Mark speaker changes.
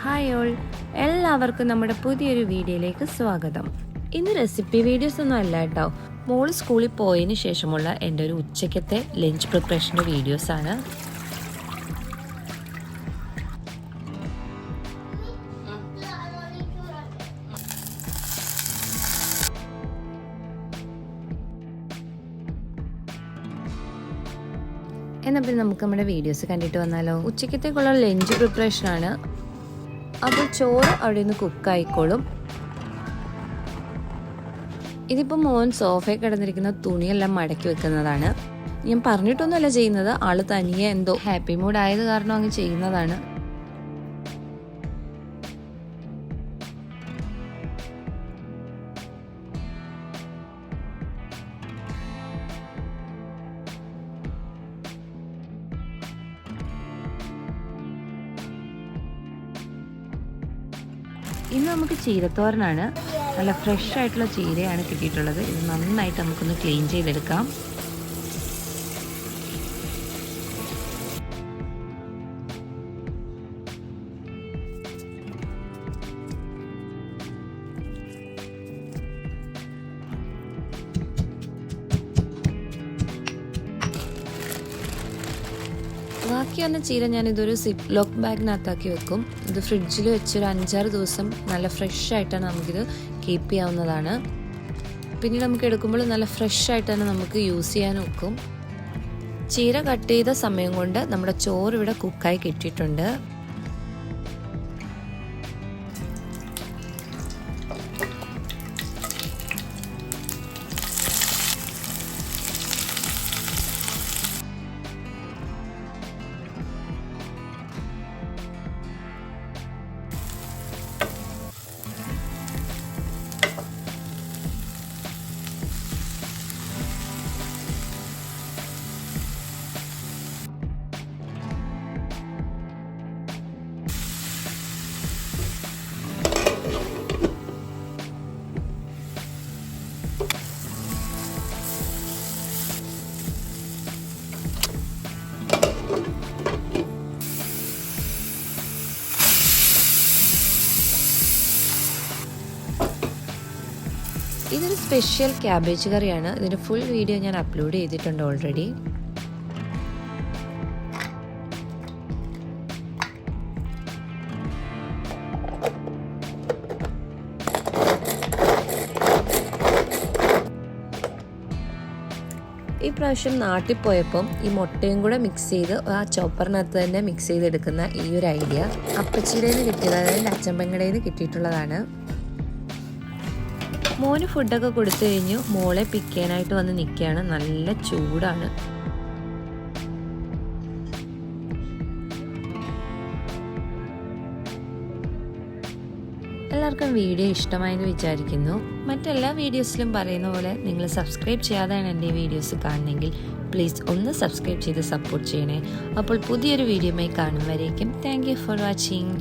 Speaker 1: Hi all, എല്ലാവർക്കും നമ്മുടെ പുതിയൊരു വീഡിയോയിലേക്ക് സ്വാഗതം. ഇന്ന് റെസിപ്പി വീഡിയോസ് ഒന്നും അല്ല കേട്ടോ. മോള് സ്കൂളിൽ പോയതിന് ശേഷമുള്ള എൻ്റെ ഒരു ഉച്ചക്കത്തെ ലഞ്ച് പ്രിപ്പറേഷൻ്റെ വീഡിയോസാണ്. എന്നാൽ പിന്നെ നമുക്ക് നമ്മുടെ വീഡിയോസ് കണ്ടിട്ട് വന്നാലോ. ഉച്ചക്കത്തേക്കുള്ള ലഞ്ച് പ്രിപ്പറേഷനാണ്. അപ്പോൾ ചോറ് അവിടെ നിന്ന് കുക്കായിക്കോളും. ഇതിപ്പോൾ മോൻ സോഫയിൽ കിടന്നിരിക്കുന്ന തുണിയെല്ലാം മടക്കി വെക്കുന്നതാണ്. ഞാൻ പറഞ്ഞിട്ടൊന്നുമല്ല ചെയ്യുന്നത്, ആള് തനിയെ എന്തോ ഹാപ്പി മൂഡ് ആയത് കാരണം അങ്ങ് ചെയ്യുന്നതാണ്. ഇന്ന് നമുക്ക് ചീരത്തോരനാണ്. നല്ല ഫ്രഷ് ആയിട്ടുള്ള ചീരയാണ് കിട്ടിയിട്ടുള്ളത്. ഇത് നന്നായിട്ട് നമുക്കൊന്ന് ക്ലീൻ ചെയ്തെടുക്കാം. ബാക്കി വന്ന ചീര ഞാനിതൊരു സിപ്പ് ലോക്ക് ബാഗിനകത്താക്കി വെക്കും. ഇത് ഫ്രിഡ്ജിൽ വെച്ചൊരു 5-6 ദിവസം നല്ല ഫ്രഷ് ആയിട്ടാണ് നമുക്കിത് കീപ്പ് ചെയ്യാവുന്നതാണ്. പിന്നീട് നമുക്ക് എടുക്കുമ്പോൾ നല്ല ഫ്രഷ് ആയിട്ട് തന്നെ നമുക്ക് യൂസ് ചെയ്യാൻ വെക്കും. ചീര കട്ട് ചെയ്ത സമയം കൊണ്ട് നമ്മുടെ ചോറ് ഇവിടെ കുക്കായി കിട്ടിയിട്ടുണ്ട്. ഇതൊരു സ്പെഷ്യൽ ക്യാബേജ് കറിയാണ്. ഇതിൻ്റെ ഫുൾ വീഡിയോ ഞാൻ അപ്ലോഡ് ചെയ്തിട്ടുണ്ട് ഓൾറെഡി. ഈ പ്രാവശ്യം നാട്ടിൽ പോയപ്പം ഈ മുട്ടയും കൂടെ മിക്സ് ചെയ്ത് ആ ചോപ്പറിനകത്ത് തന്നെ മിക്സ് ചെയ്തെടുക്കുന്ന ഈ ഒരു ഐഡിയ അപ്പച്ചിയുടെ നിന്ന് കിട്ടിയത്, അതായത് അച്ചമ്പങ്ങടയിൽ നിന്ന് കിട്ടിയിട്ടുള്ളതാണ്. മോന് ഫുഡൊക്കെ കൊടുത്തു കഴിഞ്ഞു. മോളെ പിക്ക് ചെയ്യാനായിട്ട് വന്ന് നിൽക്കുകയാണ്. നല്ല ചൂടാണ്. എല്ലാവർക്കും വീഡിയോ ഇഷ്ടമായെന്ന് വിചാരിക്കുന്നു. മറ്റെല്ലാ വീഡിയോസിലും പറയുന്ന പോലെ നിങ്ങൾ സബ്സ്ക്രൈബ് ചെയ്യാതെയാണ് എൻ്റെ വീഡിയോസ് കാണുന്നതെങ്കിൽ പ്ലീസ് ഒന്ന് സബ്സ്ക്രൈബ് ചെയ്ത് സപ്പോർട്ട് ചെയ്യണേ. അപ്പോൾ പുതിയൊരു വീഡിയോയുമായി കാണും വരേക്കും താങ്ക് യു ഫോർ വാച്ചിങ്.